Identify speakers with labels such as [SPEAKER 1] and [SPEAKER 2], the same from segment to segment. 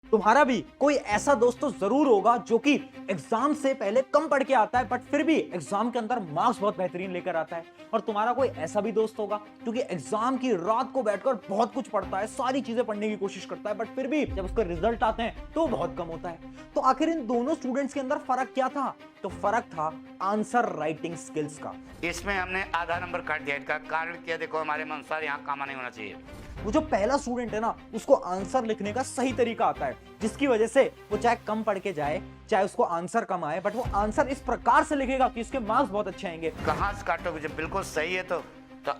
[SPEAKER 1] तुम्हारा भी कोई ऐसा दोस्त तो जरूर होगा जो कि एग्जाम से पहले कम पढ़ के आता है बट फिर भी एग्जाम के अंदर मार्क्स बहुत बेहतरीन लेकर आता है। और तुम्हारा कोई ऐसा भी दोस्त होगा जो कि एग्जाम की रात को बैठकर बहुत कुछ पढ़ता है, सारी चीजें पढ़ने की कोशिश करता है बट फिर भी जब उसके रिजल्ट आते हैं तो बहुत कम होता है। तो आखिर इन दोनों स्टूडेंट्स के अंदर फर्क क्या था? तो फर्क था आंसर राइटिंग स्किल्स का।
[SPEAKER 2] इसमें हमने आधा नंबर काट दिया। इसका कारण क्या? देखो, हमारे अनुसार यहाँ कामा नहीं होना चाहिए।
[SPEAKER 1] वो जो पहला स्टूडेंट है ना, उसको आंसर लिखने का सही तरीका आता है, जिसकी वजह से वो चाहे कम पढ़ के जाए, चाहे उसको आंसर कम आए, बट वो आंसर इस प्रकार से लिखेगा कि उसके मार्क्स बहुत अच्छे आएंगे।
[SPEAKER 2] कहाँ से काटोगे? जब बिल्कुल सही है तो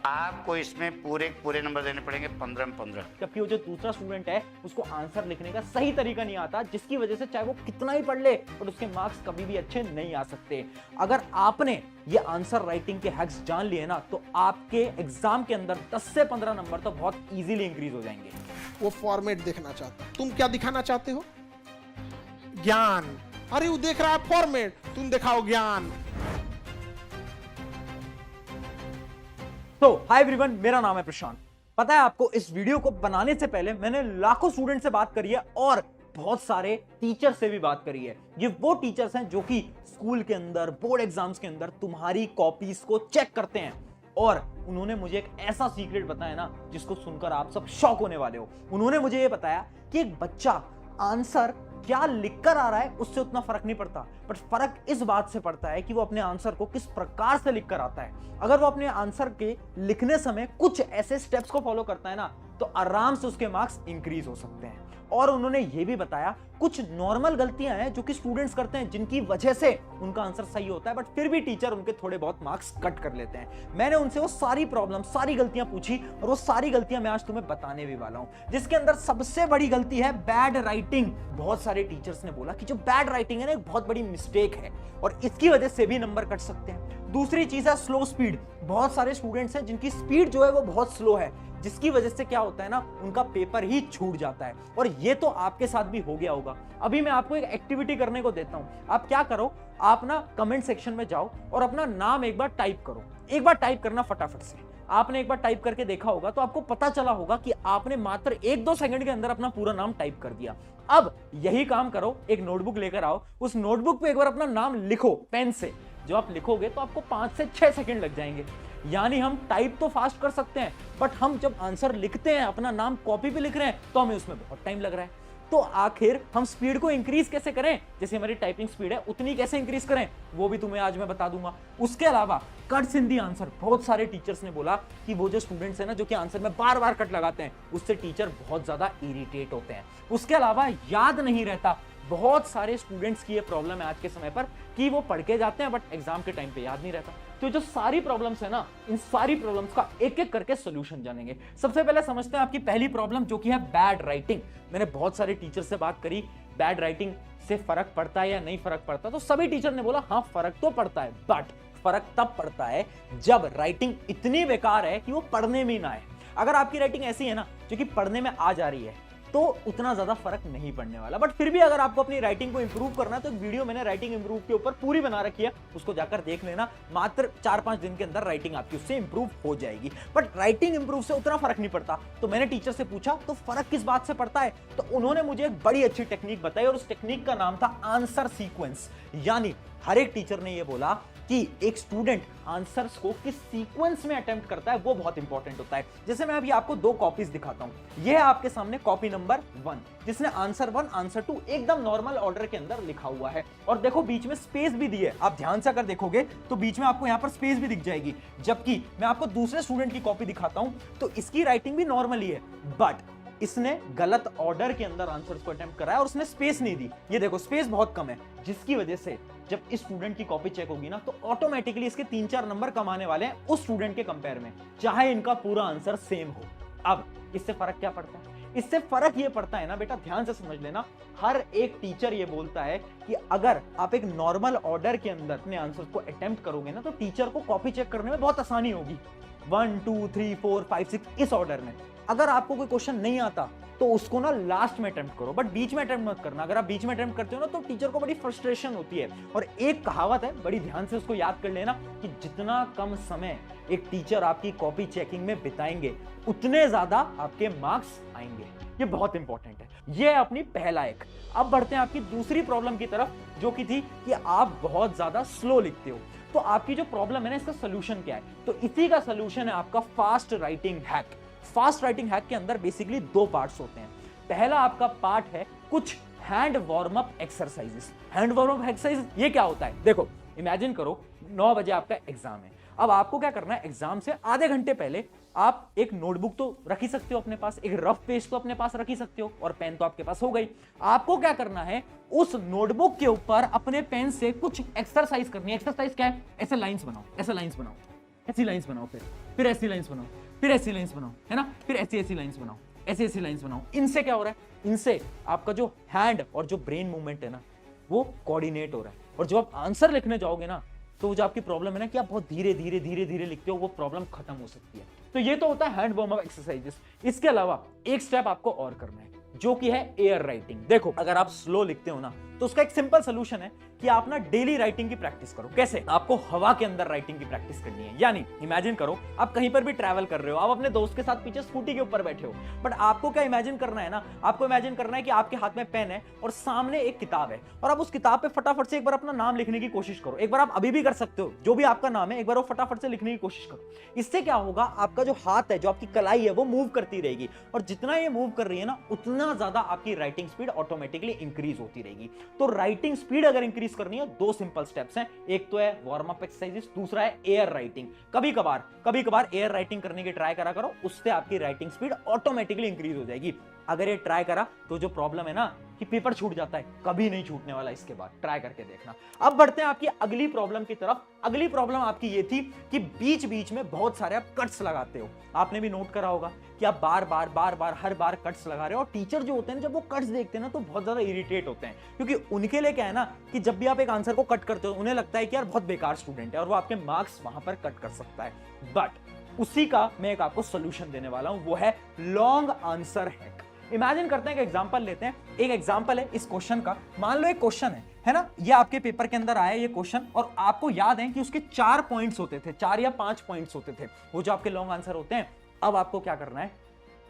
[SPEAKER 2] आपको इसमें पूरे नंबर देने पड़ेंगे, 15 में 15।
[SPEAKER 1] जबकि वो जो दूसरा स्टूडेंट है उसको आंसर लिखने का सही तरीका नहीं आता, जिसकी वजह से चाहे वो कितना ही पढ़ ले पर उसके मार्क्स कभी भी अच्छे नहीं आ सकते। अगर आपने ये आंसर राइटिंग के हैक्स जान लिए ना, तो आपके एग्जाम के अंदर 10 से 15 नंबर तो बहुत इजीली इंक्रीज हो जाएंगे।
[SPEAKER 3] वो फॉर्मेट देखना चाहता है। तुम क्या दिखाना चाहते हो? ज्ञान। अरे वो देख रहा है फॉर्मेट, तुम दिखाओ ज्ञान।
[SPEAKER 1] तो हाय एवरीवन, मेरा नाम है प्रशांत। पता है आपको, इस वीडियो को बनाने से पहले मैंने लाखों स्टूडेंट से बात करी है और बहुत सारे टीचर से भी बात करी है। ये वो टीचर्स हैं जो कि स्कूल के अंदर, बोर्ड एग्जाम्स के अंदर तुम्हारी कॉपीज को चेक करते हैं। और उन्होंने मुझे एक ऐसा सीक्रेट बताया ना, जिसको सुनकर आप सब शॉक होने वाले हो। उन्होंने मुझे ये बताया कि एक बच्चा आंसर क्या लिखकर आ रहा है उससे उतना फर्क नहीं पड़ता, बट फर्क इस बात से पड़ता है कि वो अपने आंसर को किस प्रकार से लिखकर आता है। अगर वो अपने आंसर के लिखने समय कुछ ऐसे स्टेप्स को फॉलो करता है ना, तो आराम से उसके मार्क्स इंक्रीज हो सकते हैं। और उन्होंने ये भी बताया कुछ नॉर्मल गलतियां हैं जो कि स्टूडेंट्स करते हैं, जिनकी वजह से उनका आंसर सही होता है बट फिर भी टीचर उनके थोड़े बहुत मार्क्स कट कर लेते हैं। मैंने उनसे वो सारी प्रॉब्लम, सारी गलतियां पूछी और वो सारी गलतियां मैं आज तुम्हें बताने भी वाला हूं, जिसके अंदर सबसे बड़ी गलती है बैड राइटिंग। बहुत सारे टीचर्स ने बोला कि जो बैड राइटिंग है ना, एक बहुत बड़ी मिस्टेक है और इसकी वजह से भी नंबर कट सकते हैं। दूसरी चीज है स्लो स्पीड। बहुत सारे स्टूडेंट्स हैं जिनकी स्पीड जो है वो बहुत स्लो है, जिसकी वजह से क्या होता है ना, उनका पेपर ही छूट जाता है। और ये तो आपके साथ भी हो गया होगा। अभी मैं आपको एक एक्टिविटी करने को देता हूं। आप क्या करो, आप ना कमेंट सेक्शन में जाओ और अपना नाम एक बार टाइप करो। एक बार टाइप करना फटाफट से। आपने एक बार टाइप करके देखा होगा तो आपको पता चला होगा कि आपने मात्र 1-2 सेकंड के अंदर अपना पूरा नाम टाइप कर दिया। अब यही काम करो, एक नोटबुक लेकर आओ, उस नोटबुक पे एक बार अपना नाम लिखो पेन से। जो आप लिखोगे तो आपको 5 से 6 सेकंड लग जाएंगे। यानी हम टाइप तो फास्ट कर सकते हैं, बट हम जब आंसर लिखते हैं, अपना नाम कॉपी पे लिख रहे हैं, तो हमें उसमें बहुत टाइम लग रहा है। तो आखिर हम स्पीड को इंक्रीज कैसे करें? जैसे हमारी टाइपिंग स्पीड है उतनी कैसे इंक्रीज करें, वो भी तुम्हें आज मैं बता दूंगा। उसके अलावा कट्स इन दी आंसर। बहुत सारे टीचर्स ने बोला कि वो जो स्टूडेंट्स हैं ना, जो कि आंसर में बार बार कट लगाते हैं, उससे टीचर बहुत ज्यादा इरिटेट होते हैं। उसके अलावा याद नहीं रहता। बहुत सारे स्टूडेंट्स की ये प्रॉब्लम है आज के समय पर कि वो पढ़ के जाते हैं बट एग्जाम के टाइम पे याद नहीं रहता। तो जो सारी प्रॉब्लम्स है ना, इन सारी प्रॉब्लम्स का एक एक करके सॉल्यूशन जानेंगे। सबसे पहले समझते हैं आपकी पहली प्रॉब्लम, जो कि है बैड राइटिंग। मैंने बहुत सारे टीचर से बात करी, बैड राइटिंग से फर्क पड़ता है या नहीं फर्क पड़ता, तो सभी टीचर ने बोला हाँ फर्क तो पड़ता है, बट फर्क तब पड़ता है जब राइटिंग इतनी बेकार है कि वो पढ़ने में ना आए। अगर आपकी राइटिंग ऐसी है ना जो कि पढ़ने में आ जा रही है, तो उतना ज्यादा फर्क नहीं पड़ने वाला। बट फिर भी अगर आपको अपनी राइटिंग को इंप्रूव करना है, तो एक वीडियो मैंने राइटिंग इंप्रूव के ऊपर पूरी बना रखी है, उसको जाकर देख लेना। मात्र 4-5 दिन के अंदर राइटिंग आपकी उससे इंप्रूव हो जाएगी। बट राइटिंग इंप्रूव से उतना फर्क नहीं पड़ता। तो मैंने टीचर से पूछा तो फर्क किस बात से पड़ता है, तो उन्होंने मुझे एक बड़ी अच्छी टेक्निक बताई और उस टेक्निक का नाम था आंसर सीक्वेंस। यानी हर एक टीचर ने यह बोला कि एक स्टूडेंट आंसर्स को किस सीक्वेंस में अटेम्प्ट करता है, वो बहुत इंपॉर्टेंट होता है। जैसे मैं अभी आपको 2 कॉपीज दिखाता हूं। यह है आपके सामने कॉपी नंबर 1, जिसने आंसर 1 आंसर 2 एकदम नॉर्मल ऑर्डर के अंदर लिखा हुआ है और देखो बीच में स्पेस भी दी है। आप ध्यान से अगर देखोगे तो बीच में आपको यहां पर स्पेस भी दिख जाएगी। जबकि मैं आपको दूसरे स्टूडेंट की कॉपी दिखाता हूं तो इसकी राइटिंग भी नॉर्मल ही है, बट इसने गलत ऑर्डर के अंदर आंसर्स को अटेम्प्ट करा है और उसने स्पेस नहीं दी। ये देखो स्पेस बहुत कम है, जिसकी वजह से जब इस स्टूडेंट की कॉपी चेक होगी ना, तो ऑटोमेटिकली इसके 3-4 नंबर कमाने वाले हैं उस स्टूडेंट के कंपेयर में, चाहे इनका पूरा आंसर सेम हो। अब इससे फर्क क्या पड़ता है? इससे फर्क ये पड़ता है ना बेटा, ध्यान से समझ लेना। हर एक टीचर ये बोलता है कि अगर आप एक नॉर्मल ऑर्डर के अंदर अपने आंसर को अटेम्प्ट करोगे ना, तो टीचर को कॉपी चेक करने में बहुत आसानी होगी। 1 2 3 4 5 6 इस ऑर्डर में। अगर आपको कोई क्वेश्चन नहीं आता तो उसको ना लास्ट में अटेम्प्ट करो, बट बीच में अटेम्प्ट मत करना। अगर आप बीच में अटेम्प्ट करते हो ना, तो टीचर को बड़ी फ्रस्ट्रेशन होती है। और एक कहावत है, बड़ी ध्यान से उसको याद कर लेना, कि जितना कम समय एक टीचर आपकी कॉपी चेकिंग में बिताएंगे, उतने ज्यादा आपके मार्क्स आएंगे। ये बहुत इंपॉर्टेंट है। ये है अपनी पहला एक। अब बढ़ते हैं आपकी दूसरी प्रॉब्लम की तरफ, जो कि थी कि आप बहुत ज्यादा स्लो लिखते हो। तो आपकी जो प्रॉब्लम है ना, इसका सोल्यूशन क्या है? तो इसी का सोल्यूशन है आपका fast writing hack. Fast writing hack के अंदर बेसिकली दो पार्ट्स होते हैं। पहला आपका पार्ट है कुछ hand warm up exercises. Hand warm up exercise ये क्या होता है? देखो, इमेजिन करो 9 बजे आपका एग्जाम है। अब आपको क्या करना है, एग्जाम से आधे घंटे पहले आप एक नोटबुक तो रख ही सकते हो अपने पास, एक रफ पेज तो अपने पास रख ही सकते हो, और पेन तो आपके पास हो गई। आपको क्या करना है, उस नोटबुक के ऊपर अपने पेन से कुछ एक्सरसाइज करनी है। एक्सरसाइज क्या है? ऐसे लाइंस बनाओ, ऐसे लाइंस बनाओ, ऐसी लाइंस बनाओ, फिर ऐसी लाइंस बनाओ, फिर ऐसी लाइंस बनाओ, है ना, फिर ऐसी लाइंस बनाओ, ऐसी लाइंस बनाओ। इनसे क्या हो रहा है? इनसे आपका जो हैंड और जो ब्रेन मूवमेंट है ना, वो कोऑर्डिनेट हो रहा है। और जब आप आंसर लिखने जाओगे ना, तो जो आपकी प्रॉब्लम है ना कि आप बहुत धीरे धीरे लिखते हो, वो प्रॉब्लम खत्म हो सकती है। तो ये तो होता है हैंड वार्म अप एक्सरसाइजेस। इसके अलावा एक स्टेप आपको और करना है, जो कि है एयर राइटिंग। देखो, अगर आप स्लो लिखते हो ना, तो उसका एक सिंपल सोल्यूशन है कि आप ना डेली राइटिंग की प्रैक्टिस करो। कैसे? आपको हवा के अंदर राइटिंग की प्रैक्टिस करनी है। यानी इमेजिन करो आप कहीं पर भी ट्रैवल कर रहे हो, आप अपने दोस्त के साथ पीछे स्कूटी के ऊपर बैठे हो, बट आपको क्या इमेजिन करना है ना, आपको इमेजिन करना है कि आपके हाथ में पेन है और सामने एक किताब है, और आप उस किताब पे फटाफट से एक बार अपना नाम लिखने की कोशिश करो। एक बार आप अभी भी कर सकते हो, जो भी आपका नाम है एक बार वो फटाफट से लिखने की कोशिश करो। इससे क्या होगा, आपका जो हाथ है, जो आपकी कलाई है, वो मूव करती रहेगी, और जितना ये मूव कर रही है ना, उतना ज्यादा आपकी राइटिंग स्पीड ऑटोमेटिकली इंक्रीज होती रहेगी। तो राइटिंग स्पीड अगर इंक्रीज करनी है, दो सिंपल स्टेप्स हैं। एक तो है वार्म अप एक्सरसाइजेस, दूसरा है एयर राइटिंग। कभी कभार एयर राइटिंग करने की ट्राई करा करो, उससे आपकी राइटिंग स्पीड ऑटोमेटिकली इंक्रीज हो जाएगी। अगर ये ट्राई करा तो जो प्रॉब्लम है ना कि पेपर छूट जाता है, कभी नहीं छूटने वाला। इसके बाद ट्राई करके देखना। अब बढ़ते हैं आपकी अगली प्रॉब्लम की तरफ। अगली प्रॉब्लम आपकी ये थी कि बीच बीच में बहुत सारे आप कट्स लगाते हो। आपने भी नोट करा होगा कि आप बार बार हर बार कट्स लगा रहे हो, और टीचर जो होते हैं जब वो कट्स देखते हैं ना, तो बहुत ज्यादा इरिटेट होते हैं, क्योंकि उनके लिए क्या है ना कि जब भी आप एक आंसर को कट करते हो, उन्हें लगता है कि यार बहुत बेकार स्टूडेंट है, और वो आपके मार्क्स वहां पर कट कर सकता है। बट उसी का मैं एक आपको सोल्यूशन देने वाला हूं, वो है लॉन्ग आंसर हैक। इमेजिन करते हैं कि एग्जांपल लेते हैं। एक एग्जांपल है इस क्वेश्चन का। मान लो एक क्वेश्चन है ना, ये आपके पेपर के अंदर आया ये क्वेश्चन, और आपको याद है कि उसके 4 पॉइंट्स होते थे, 4 या 5 पॉइंट्स होते थे, वो जो आपके लॉन्ग आंसर होते हैं। अब आपको क्या करना है,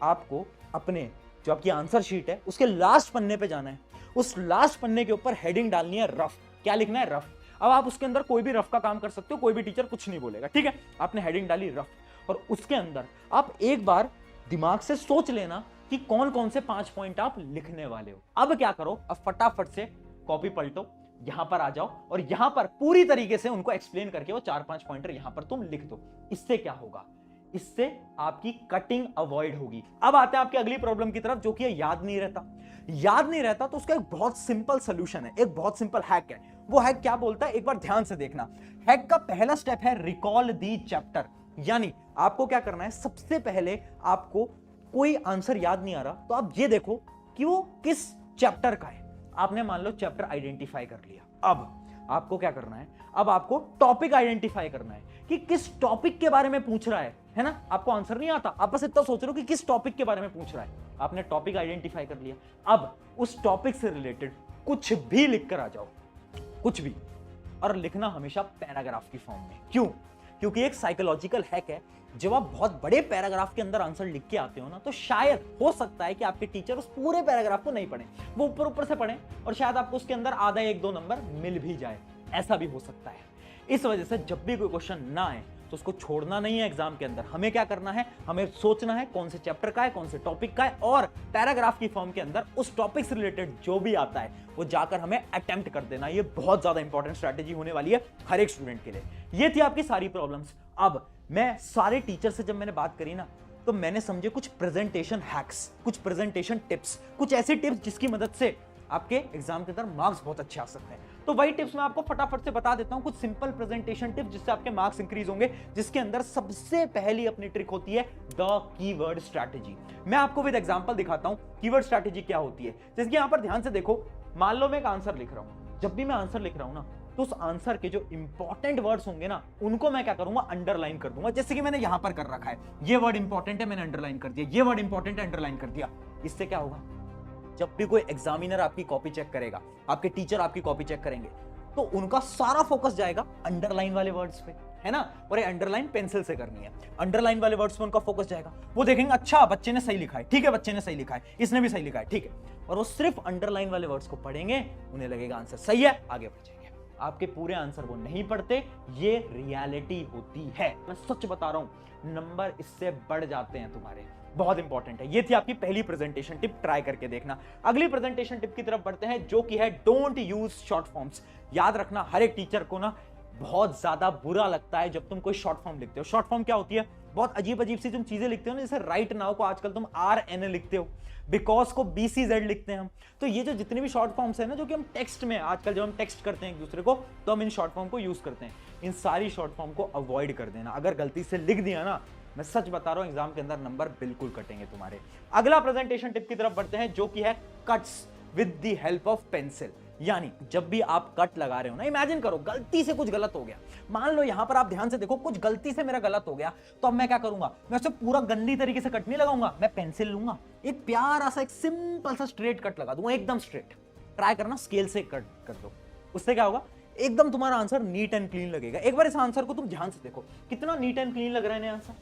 [SPEAKER 1] आपको अपने जो आपकी आंसर शीट है उसके लास्ट पन्ने पे जाना है। उस लास्ट पन्ने के ऊपर हेडिंग डालनी है रफ। क्या लिखना है? रफ। अब आप उसके अंदर कोई भी रफ का काम कर सकते हो, कोई भी टीचर कुछ नहीं बोलेगा, ठीक है। आपने हेडिंग डाली रफ, और उसके अंदर आप एक बार दिमाग से सोच लेना कि कौन कौन से 5 पॉइंट आप लिखने वाले हो। अब क्या करो, अब फटाफट से कॉपी पलटो, यहां पर आ जाओ, और यहां पर पूरी तरीके से उनको एक्सप्लेन करके वो 4-5 पॉइंटर यहां पर तुम लिख दो। इससे क्या होगा, इससे आपकी कटिंग अवॉइड होगी। अब आते हैं आपकी अगली प्रॉब्लम की तरफ, जो कि याद नहीं रहता। तो उसका एक बहुत सिंपल सोल्यूशन है, एक बहुत सिंपल हैक है। वो हैक क्या बोलता है, एक बार ध्यान से देखना। हैक का पहला स्टेप है रिकॉल दी चैप्टर। यानी आपको क्या करना है, सबसे पहले आपको कोई आंसर याद नहीं आ रहा, तो आप ये देखो कि वो किस चैप्टर का है। आपने मान लो चैप्टर आइडेंटिफाई कर लिया। अब आपको क्या करना है, अब आपको टॉपिक आइडेंटिफाई करना है कि किस टॉपिक के बारे में पूछ रहा है ना। आपको आंसर नहीं आता, आप बस इतना सोच रहे हो कि किस टॉपिक के बारे में पूछ रहा है। आपने टॉपिक आइडेंटिफाई कर लिया। अब उस टॉपिक से रिलेटेड कुछ भी लिख कर आ जाओ, कुछ भी, और लिखना हमेशा पैराग्राफ की फॉर्म में। क्यों? क्योंकि एक साइकोलॉजिकल हैक है, जब आप बहुत बड़े पैराग्राफ के अंदर आंसर लिख के आते हो ना, तो शायद हो सकता है कि आपके टीचर उस पूरे पैराग्राफ को नहीं पढ़ें, वो ऊपर से पढ़ें, और शायद आपको उसके अंदर आधा 1-2 नंबर मिल भी जाए। ऐसा भी हो सकता है। इस वजह से जब भी कोई क्वेश्चन ना आए तो उसको छोड़ना नहीं है एग्जाम के अंदर। हमें क्या करना है, हमें सोचना है कौन से चैप्टर का है, कौन से टॉपिक का है, और पैराग्राफ की फॉर्म के अंदर उस टॉपिक से रिलेटेड जो भी आता है वो जाकर हमें अटेम्प्ट कर देना। ये बहुत ज्यादा इंपॉर्टेंट स्ट्रैटेजी होने वाली है हर एक स्टूडेंट के लिए। ये थी आपकी सारी प्रॉब्लम्स। अब मैं सारे टीचर से जब मैंने बात करी ना, तो मैंने समझे कुछ प्रेजेंटेशन हैक्स, कुछ प्रेजेंटेशन टिप्स, कुछ ऐसी टिप्स जिसकी मदद से आपके एग्जाम के अंदर मार्क्स बहुत अच्छे आ सकते हैं। तो वही टिप्स मैं आपको फटाफट से बता देता हूं, कुछ सिंपल प्रेजेंटेशन टिप्स जिससे आपके मार्क्स इंक्रीज होंगे, जिसके अंदर सबसे पहली अपनी ट्रिक होती है द कीवर्ड स्ट्रैटेजी। मैं आपको विद एग्जांपल दिखाता हूं कीवर्ड स्ट्रैटेजी क्या होती है। जैसे कि यहां पर ध्यान से देखो, मान लो मैं एक आंसर लिख रहा हूं। जब भी मैं आंसर लिख रहा हूं ना, तो उस आंसर के जो इंपॉर्टेंट वर्ड्स होंगे ना, उनको मैं क्या करूंगा, अंडरलाइन कर दूंगा। जैसे कि मैंने यहां पर कर रखा है, ये वर्ड इंपॉर्टेंट है, मैंने अंडरलाइन कर दिया, ये वर्ड इंपॉर्टेंट है, अंडरलाइन कर दिया। इससे क्या होगा, जब भी कोई एग्जामिनर आपकी कॉपी चेक करेगा, आपके टीचर आपकी कॉपी चेक करेंगे, तो उनका सारा फोकस जाएगा अंडरलाइन वाले वर्ड्स पे। है ना, और ये अंडरलाइन पेंसिल से करनी है। अंडरलाइन वाले वर्ड्स पे उनका फोकस जाएगा, वो देखेंगे अच्छा बच्चे ने सही लिखा है, ठीक है बच्चे ने सही लिखा है, इसने भी सही लिखा है, ठीक है, और वो सिर्फ अंडरलाइन वाले वर्ड्स को पढ़ेंगे, उन्हें लगेगा आंसर सही है, आगे बढ़ जाएंगे। आपके पूरे आंसर वो नहीं पढ़ते, ये रियलिटी होती है, मैं सच बता रहा हूं, नंबर इससे बढ़ जाते हैं तुम्हारे, बहुत इंपॉर्टेंट है। ये थी आपकी पहली प्रेजेंटेशन टिप, ट्राई करके देखना। अगली प्रेजेंटेशन टिप की तरफ बढ़ते हैं, जो कि है डोंट यूज शॉर्ट फॉर्म्स। याद रखना, हर एक टीचर को ना बहुत ज्यादा बुरा लगता है जब तुम कोई शॉर्ट फॉर्म लिखते हो। शॉर्ट फॉर्म क्या होती है, बहुत अजीब अजीब सी तुम चीजें लिखते हो ना, जैसे राइट नाउ को आजकल तुम RN लिखते हो, बिकॉज को BCZ लिखते हैं हम। तो ये जो जितने भी शॉर्ट फॉर्म्स है ना, जो कि हम टेक्स्ट में आजकल जब हम टेक्स्ट करते हैं एक दूसरे को, तो हम इन शॉर्ट फॉर्म को यूज करते हैं। इन सारी शॉर्ट फॉर्म को अवॉइड कर देना। अगर गलती से लिख दिया ना, मैं सच बता रहा हूं, एग्जाम के अंदर नंबर बिल्कुल कटेंगे तुम्हारे। अगला प्रेजेंटेशन टिप की तरफ बढ़ते हैं, जो कि है cuts with the help of pencil. यानी जब भी आप कट लगा रहे हो ना, इमेजिन करो गलती से कुछ गलत हो गया, मान लो यहां पर आप ध्यान से देखो, कुछ गलती से मेरा गलत हो गया, तो अब मैं क्या करूंगा, मैं उसे पूरा गंदी तरीके से कट नहीं लगाऊंगा, मैं पेंसिल लूंगा, एक प्यारा सा एक सिंपल सा स्ट्रेट कट लगा दूंगा, एकदम स्ट्रेट। ट्राई करना, स्केल से कट कर दो, उससे क्या होगा, एकदम तुम्हारा आंसर नीट एंड क्लीन लगेगा। एक बार इस आंसर को तुम ध्यान से देखो, कितना नीट एंड क्लीन लग रहा है आंसर,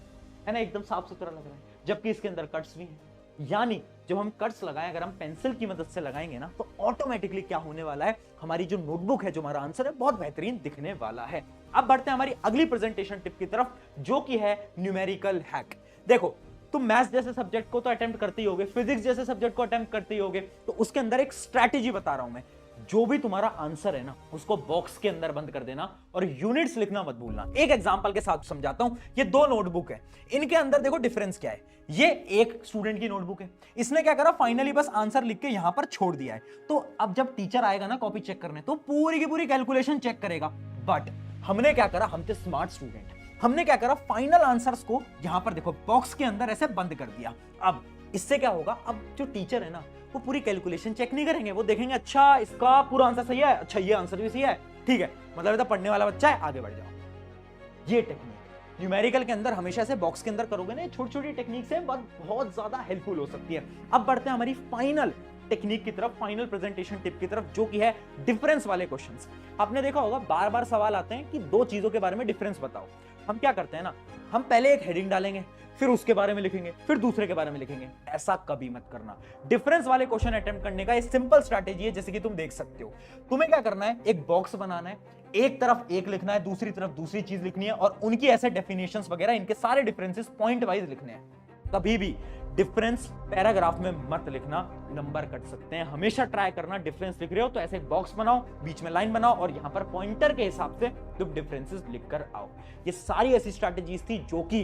[SPEAKER 1] है ना, एकदम साफ सुथरा लग रहा है, जबकि इसके अंदर कट्स भी हैं। यानी जब हम कट्स लगाएं, अगर हम पेंसिल की मदद से लगाएंगे ना, तो ऑटोमेटिकली क्या होने वाला है, हमारी जो नोटबुक है, जो हमारा आंसर है, बहुत बेहतरीन दिखने वाला है। अब बढ़ते हैं हमारी अगली प्रेजेंटेशन टिप की तरफ, जो कि है न्यूमेरिकल हैक। देखो, तुम मैथ्स जैसे सब्जेक्ट को तो अटेम्प्ट करते ही होगे, फिजिक्स जैसे सब्जेक्ट को अटेम्प्ट करते ही होगे, तो उसके अंदर एक स्ट्रैटेजी बता रहा हूं मैं। जो भी तुम्हारा आंसर है ना, उसको बॉक्स के अंदर बंद कर देना और यूनिट्स लिखना मत भूलना। एक एग्जांपल के साथ समझाता हूं। ये दो नोटबुक है, इनके अंदर देखो डिफरेंस क्या है। ये एक स्टूडेंट की नोटबुक है, इसने क्या करा, फाइनली बस आंसर लिख के यहां पर छोड़ दिया है। तो अब जब टीचर आएगा ना कॉपी चेक करने, तो पूरी की पूरी कैलकुलेशन चेक करेगा। बट हमने क्या करा, हम थे स्मार्ट स्टूडेंट, हमने क्या करा, फाइनल आंसर्स को यहां पर देखो बॉक्स के अंदर ऐसे बंद कर दिया। अब इससे क्या होगा, अब जो टीचर है ना, वो पूरी कैलकुलेशन चेक नहीं करेंगे, वो देखेंगे अच्छा इसका पूरा आंसर सही है, अच्छा ये आंसर भी सही है, ठीक है, मतलब तो पढ़ने वाला बच्चा है, आगे बढ़ जाओ। ये टेक्निक न्यूमेरिकल के अंदर हमेशा से बॉक्स के अंदर करोगे ना, छोटी छोटी टेक्निक से बहुत ज्यादा हेल्पफुल हो सकती है। अब बढ़ते हैं हमारी फाइनल टेक्निक की तरफ, फाइनल प्रेजेंटेशन टिप की तरफ, जो कि है डिफरेंस वाले क्वेश्चंस। आपने देखा होगा बार बार सवाल आते हैं कि दो चीजों के बारे में डिफरेंस बताओ। हम क्या करते हैं ना, हम पहले एक हेडिंग डालेंगे, फिर उसके बारे में लिखेंगे, फिर दूसरे के बारे में लिखेंगे। ऐसा कभी मत करना। डिफरेंस वाले क्वेश्चन अटेम्प्ट करने का एक सिंपल स्ट्रैटेजी है, जैसे कि तुम देख सकते हो। तुम्हें क्या करना है, एक बॉक्स बनाना है, एक तरफ एक लिखना है, दूसरी तरफ दूसरी चीज लिखनी है, और उनकी ऐसे डेफिनेशंस वगैरह, इनके सारे डिफरेंसेस पॉइंट वाइज लिखने हैं। कभी भी डिफरेंस पैराग्राफ में मत लिखना, नंबर कट सकते हैं। हमेशा ट्राई करना, डिफरेंस लिख रहे हो तो ऐसे एक बॉक्स बनाओ, बीच में लाइन बनाओ, और यहां पर पॉइंटर के हिसाब से तुम डिफरेंसेस लिखकर आओ। ये सारी ऐसी स्ट्रैटेजीज थी जो कि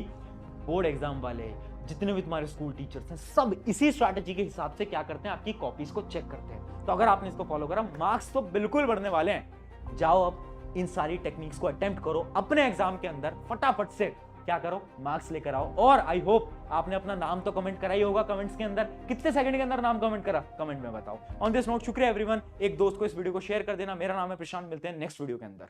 [SPEAKER 1] बोर्ड एग्जाम वाले, जितने भी तुम्हारे स्कूल टीचर्स हैं, सब इसी स्ट्रैटेजी के हिसाब से क्या करते हैं, आपकी कॉपीज को चेक करते हैं। तो अगर आपने इसको फॉलो करा, मार्क्स तो बिल्कुल बढ़ने वाले हैं। जाओ अब इन सारी टेक्निक्स को अटेम्प्ट करो, अपने एग्जाम के अंदर फटाफट से क्या करो, मार्क्स लेकर आओ। और आई होप आपने अपना नाम तो कमेंट करा ही होगा कमेंट्स के अंदर। कितने सेकंड के अंदर नाम कमेंट करा, कमेंट में बताओ। ऑन दिस नोट, शुक्रिया एवरीवन। एक दोस्त को इस वीडियो को शेयर कर देना। मेरा नाम है प्रशांत, मिलते हैं नेक्स्ट वीडियो के अंदर।